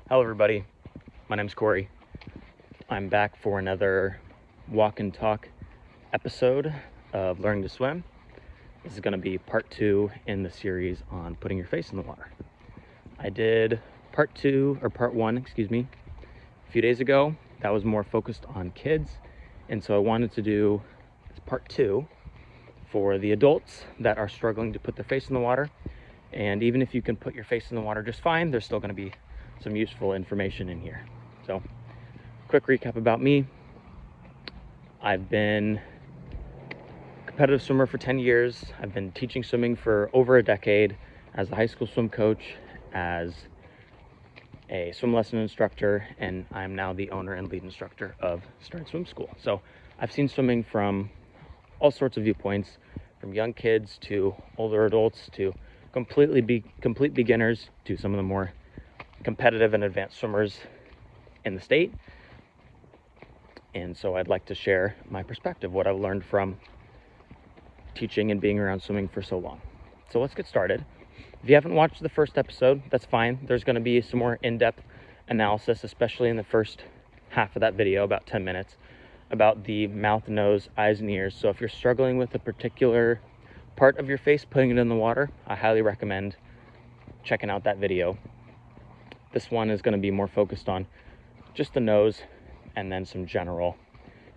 Hello everybody, my name's Corey. I'm back for another walk and talk episode of Learning to Swim. This is going to be part 2 in the series on putting your face in the water. I did part 1, a few days ago. That was more focused on kids, and so I wanted to do part 2 for the adults that are struggling to put their face in the water. And even if you can put your face in the water just fine, there's still going to be some useful information in here. So, quick recap about me. I've been a competitive swimmer for 10 years. I've been teaching swimming for over a decade as a high school swim coach, as a swim lesson instructor, and I'm now the owner and lead instructor of Stride Swim School. So I've seen swimming from all sorts of viewpoints, from young kids to older adults to complete beginners to some of the more competitive and advanced swimmers in the state. And so I'd like to share my perspective, what I've learned from teaching and being around swimming for so long. So let's get started. If you haven't watched the first episode, that's fine. There's going to be some more in-depth analysis, especially in the first half of that video, about 10 minutes, about the mouth, nose, eyes, and ears. So if you're struggling with a particular part of your face, putting it in the water, I highly recommend checking out that video. This one is going to be more focused on just the nose and then some general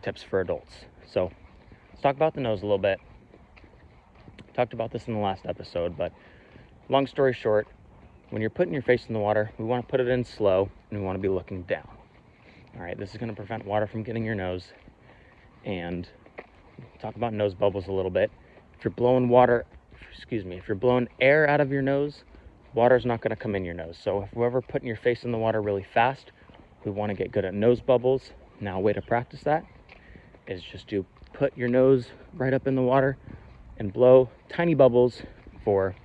tips for adults. So let's talk about the nose a little bit. Talked about this in the last episode, but long story short, when you're putting your face in the water, we want to put it in slow and we want to be looking down. All right, this is going to prevent water from getting your nose. And talk about nose bubbles a little bit. If you're blowing air out of your nose, water's not going to come in your nose. So if we're ever putting your face in the water really fast, we want to get good at nose bubbles. Now, a way to practice that is just to put your nose right up in the water and blow tiny bubbles for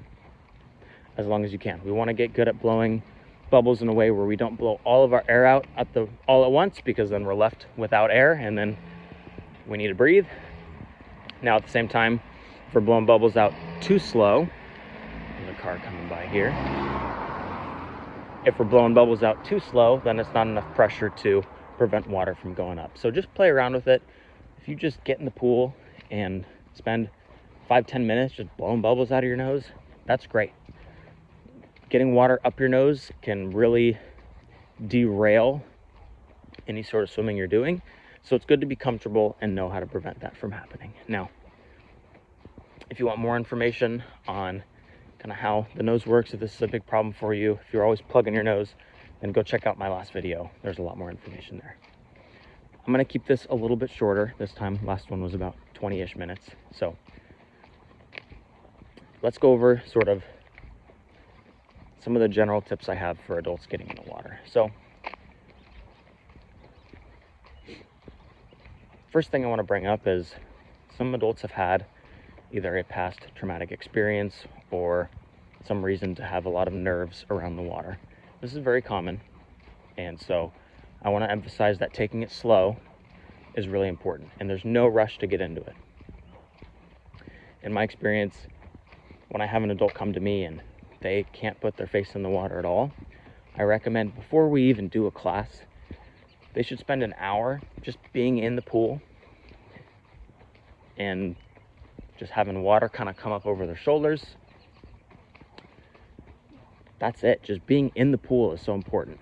as long as you can. We want to get good at blowing bubbles in a way where we don't blow all of our air out all at once, because then we're left without air and then we need to breathe. Now, at the same time, if we're blowing bubbles out too slow, there's a car coming by here. If we're blowing bubbles out too slow, then it's not enough pressure to prevent water from going up. So just play around with it. If you just get in the pool and spend 5-10 minutes just blowing bubbles out of your nose, that's great. Getting water up your nose can really derail any sort of swimming you're doing. So it's good to be comfortable and know how to prevent that from happening. Now, if you want more information on kind of how the nose works, if this is a big problem for you, if you're always plugging your nose, then go check out my last video. There's a lot more information there. I'm going to keep this a little bit shorter this time. Last one was about 20-ish minutes. So let's go over sort of some of the general tips I have for adults getting in the water. So first thing I want to bring up is some adults have had either a past traumatic experience or some reason to have a lot of nerves around the water. This is very common, and so I want to emphasize that taking it slow is really important, and there's no rush to get into it. In my experience, when I have an adult come to me and they can't put their face in the water at all, I recommend before we even do a class, they should spend an hour just being in the pool and just having water kind of come up over their shoulders. That's it. Just being in the pool is so important.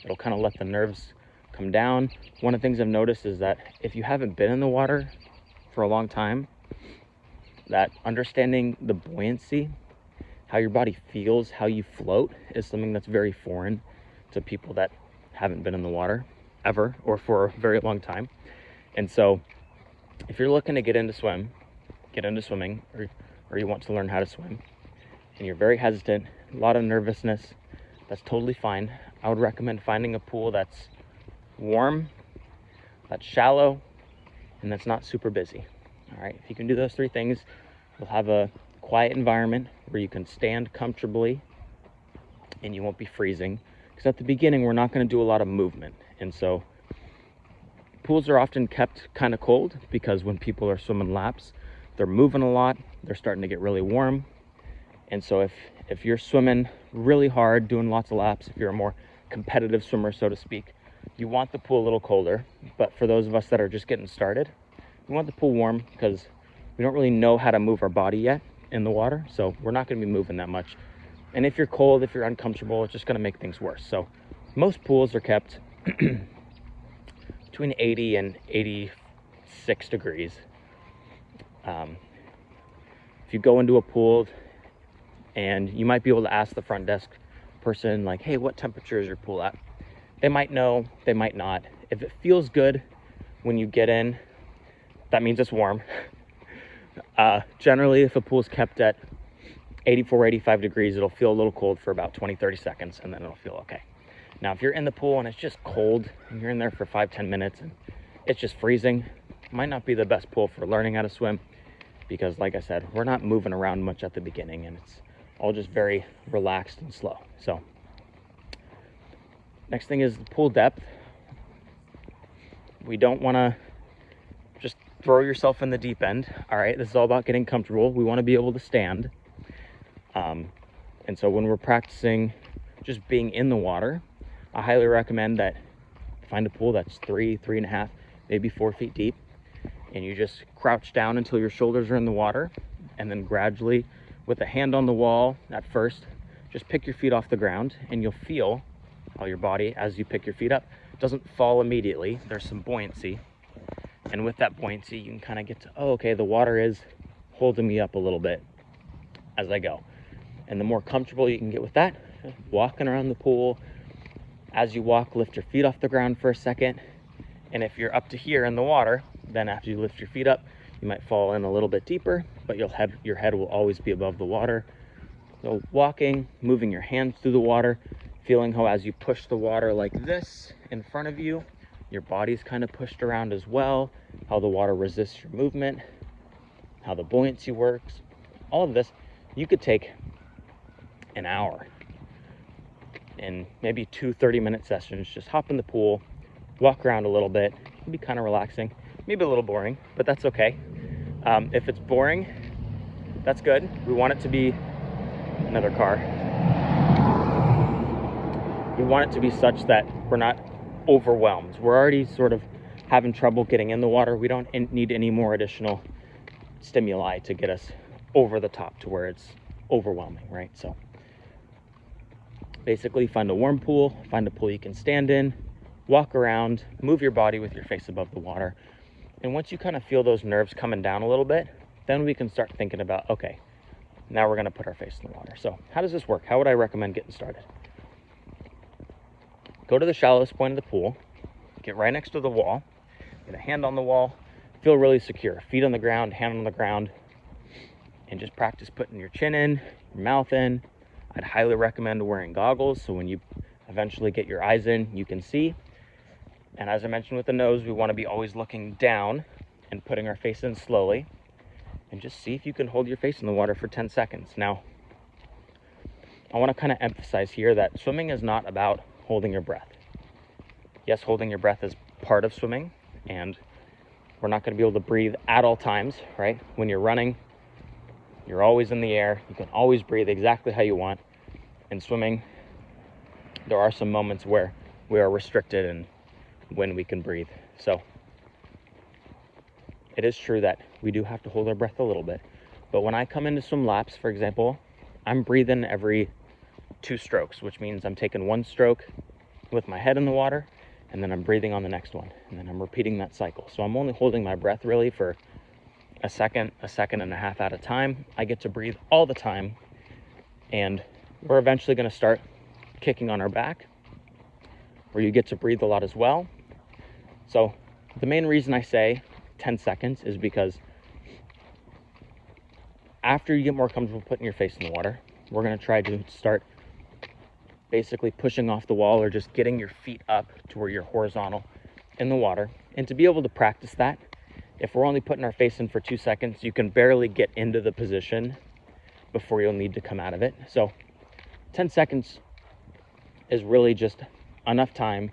It'll kind of let the nerves come down. One of the things I've noticed is that if you haven't been in the water for a long time, that understanding the buoyancy, how your body feels, how you float, is something that's very foreign to people that haven't been in the water ever or for a very long time. And so if you're looking to get into swimming, or you want to learn how to swim, and you're very hesitant, a lot of nervousness, that's totally fine. I would recommend finding a pool that's warm, that's shallow, and that's not super busy. All right, if you can do those 3 things, you'll have a quiet environment where you can stand comfortably and you won't be freezing. Because at the beginning, we're not going to do a lot of movement. And so pools are often kept kind of cold because when people are swimming laps, they're moving a lot, they're starting to get really warm. And so if you're swimming really hard, doing lots of laps, if you're a more competitive swimmer, so to speak, you want the pool a little colder. But for those of us that are just getting started, we want the pool warm because we don't really know how to move our body yet in the water. So we're not going to be moving that much. And if you're cold, if you're uncomfortable, it's just going to make things worse. So most pools are kept between 80 and 86 degrees. If you go into a pool, and you might be able to ask the front desk person, like, hey, what temperature is your pool at? They might know, they might not. If it feels good when you get in, that means it's warm. Generally, if a pool's kept at 84, 85 degrees, it'll feel a little cold for about 20, 30 seconds, and then it'll feel okay. Now, if you're in the pool and it's just cold, and you're in there for 5, 10 minutes, and it's just freezing, it might not be the best pool for learning how to swim, because like I said, we're not moving around much at the beginning, and it's all just very relaxed and slow. So next thing is the pool depth. We don't want to just throw yourself in the deep end. All right, this is all about getting comfortable. We want to be able to stand. And so when we're practicing just being in the water, I highly recommend that you find a pool that's 3.5, maybe 4 feet deep, and you just crouch down until your shoulders are in the water, and then gradually, with a hand on the wall at first, just pick your feet off the ground, and you'll feel how your body, as you pick your feet up, doesn't fall immediately. There's some buoyancy, and with that buoyancy, you can kind of get to, oh, okay, the water is holding me up a little bit as I go. And the more comfortable you can get with that, walking around the pool, as you walk, lift your feet off the ground for a second, and if you're up to here in the water, then after you lift your feet up, you might fall in a little bit deeper, but your head will always be above the water. So walking, moving your hands through the water, feeling how as you push the water like this in front of you, your body's kind of pushed around as well, how the water resists your movement, how the buoyancy works. All of this, you could take an hour and maybe 2 30-minute sessions. Just hop in the pool, walk around a little bit. It can be kind of relaxing, maybe a little boring, but that's okay. If it's boring, that's good. We want it to be another car. We want it to be such that we're not overwhelmed. We're already sort of having trouble getting in the water. We don't need any more additional stimuli to get us over the top to where it's overwhelming, right? So basically find a warm pool, find a pool you can stand in, walk around, move your body with your face above the water. And once you kind of feel those nerves coming down a little bit, then we can start thinking about, okay, now we're going to put our face in the water. So how does this work? How would I recommend getting started? Go to the shallowest point of the pool, get right next to the wall, get a hand on the wall, feel really secure, feet on the ground, hand on the ground, and just practice putting your chin in, your mouth in. I'd highly recommend wearing goggles, so when you eventually get your eyes in, you can see. And as I mentioned with the nose, we want to be always looking down and putting our face in slowly, and just see if you can hold your face in the water for 10 seconds. Now, I want to kind of emphasize here that swimming is not about holding your breath. Yes, holding your breath is part of swimming, and we're not going to be able to breathe at all times, right? When you're running, you're always in the air. You can always breathe exactly how you want. In swimming, there are some moments where we are restricted in when we can breathe. So it is true that we do have to hold our breath a little bit. But when I come into swim laps, for example, I'm breathing every 2 strokes, which means I'm taking 1 stroke with my head in the water, and then I'm breathing on the next one, and then I'm repeating that cycle. So I'm only holding my breath really for a second and a half at a time. I get to breathe all the time, and we're eventually going to start kicking on our back, where you get to breathe a lot as well. So the main reason I say 10 seconds is because after you get more comfortable putting your face in the water, we're going to try to start basically pushing off the wall or just getting your feet up to where you're horizontal in the water. And to be able to practice that, if we're only putting our face in for 2 seconds, you can barely get into the position before you'll need to come out of it. So 10 seconds is really just enough time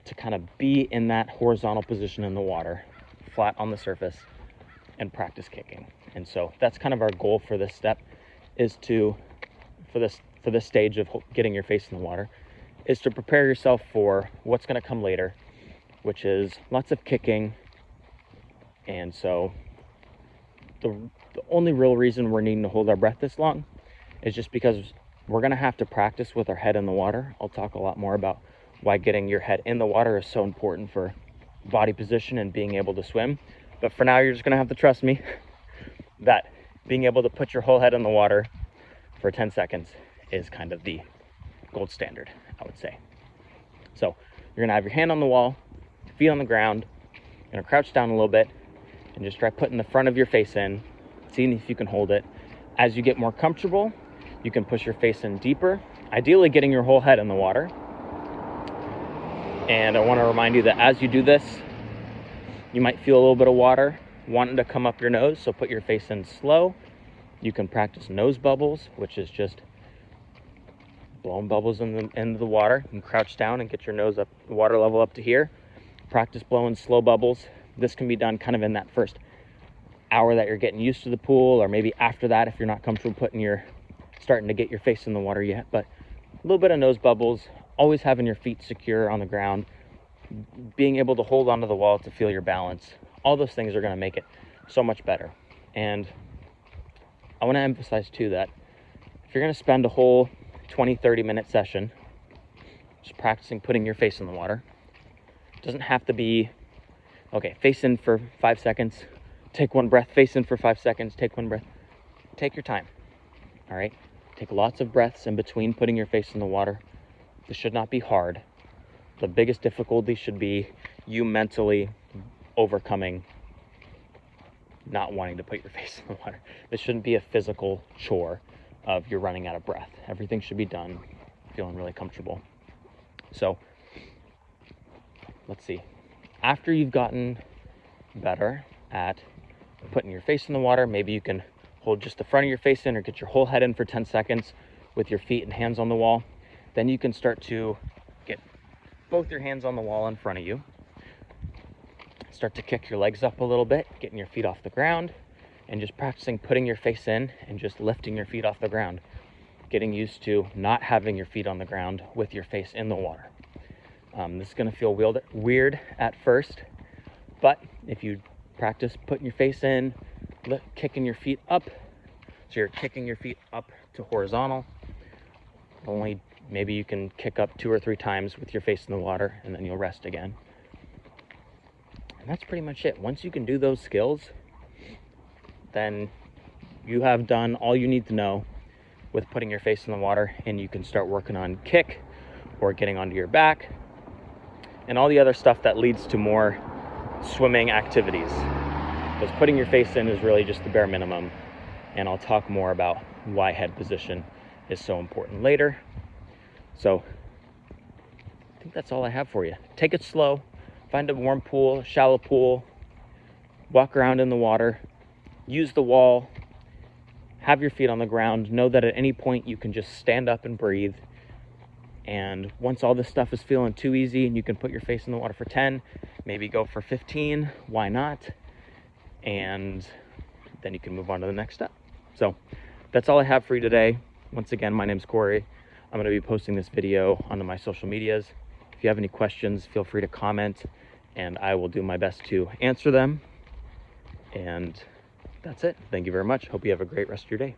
to kind of be in that horizontal position in the water, flat on the surface, and practice kicking. And so that's kind of our goal for this step, is to, for this stage of getting your face in the water, is to prepare yourself for what's going to come later, which is lots of kicking. And so the only real reason we're needing to hold our breath this long is just because we're going to have to practice with our head in the water. I'll talk a lot more about why getting your head in the water is so important for body position and being able to swim. But for now, you're just going to have to trust me that being able to put your whole head in the water for 10 seconds is kind of the gold standard, I would say. So you're going to have your hand on the wall, feet on the ground. You're going to crouch down a little bit and just try putting the front of your face in, seeing if you can hold it. As you get more comfortable, you can push your face in deeper, ideally getting your whole head in the water. And I want to remind you that as you do this, you might feel a little bit of water wanting to come up your nose, so put your face in slow. You can practice nose bubbles, which is just blowing bubbles in the water. You can crouch down and get your nose up, water level up to here. Practice blowing slow bubbles. This can be done kind of in that first hour that you're getting used to the pool, or maybe after that if you're not comfortable starting to get your face in the water yet. But a little bit of nose bubbles, always having your feet secure on the ground, being able to hold onto the wall to feel your balance. All those things are going to make it so much better. And I want to emphasize too that if you're going to spend a whole 20-30 minute session just practicing putting your face in the water, it doesn't have to be, okay, face in for 5 seconds, take one breath, face in for 5 seconds, take one breath. Take your time, all right? Take lots of breaths in between putting your face in the water. This should not be hard. The biggest difficulty should be you mentally overcoming not wanting to put your face in the water. This shouldn't be a physical chore of you're running out of breath. Everything should be done feeling really comfortable. So let's see. After you've gotten better at putting your face in the water, maybe you can hold just the front of your face in or get your whole head in for 10 seconds with your feet and hands on the wall. Then you can start to get both your hands on the wall in front of you. Start to kick your legs up a little bit, getting your feet off the ground, and just practicing putting your face in and just lifting your feet off the ground. Getting used to not having your feet on the ground with your face in the water. This is going to feel weird at first, but if you practice putting your face in, kicking your feet up, so you're kicking your feet up to horizontal, only maybe you can kick up 2 or 3 times with your face in the water, and then you'll rest again. And that's pretty much it. Once you can do those skills, then you have done all you need to know with putting your face in the water, and you can start working on kick or getting onto your back and all the other stuff that leads to more swimming activities. Because putting your face in is really just the bare minimum, and I'll talk more about why head position is so important later. So I think that's all I have for you. Take it slow. Find a warm pool, a shallow pool, walk around in the water, use the wall, have your feet on the ground. Know that at any point you can just stand up and breathe. And once all this stuff is feeling too easy and you can put your face in the water for 10, maybe go for 15, why not? And then you can move on to the next step. So that's all I have for you today. Once again, my name's Corey. I'm going to be posting this video onto my social medias. If you have any questions, feel free to comment, and I will do my best to answer them. And that's it. Thank you very much. Hope you have a great rest of your day.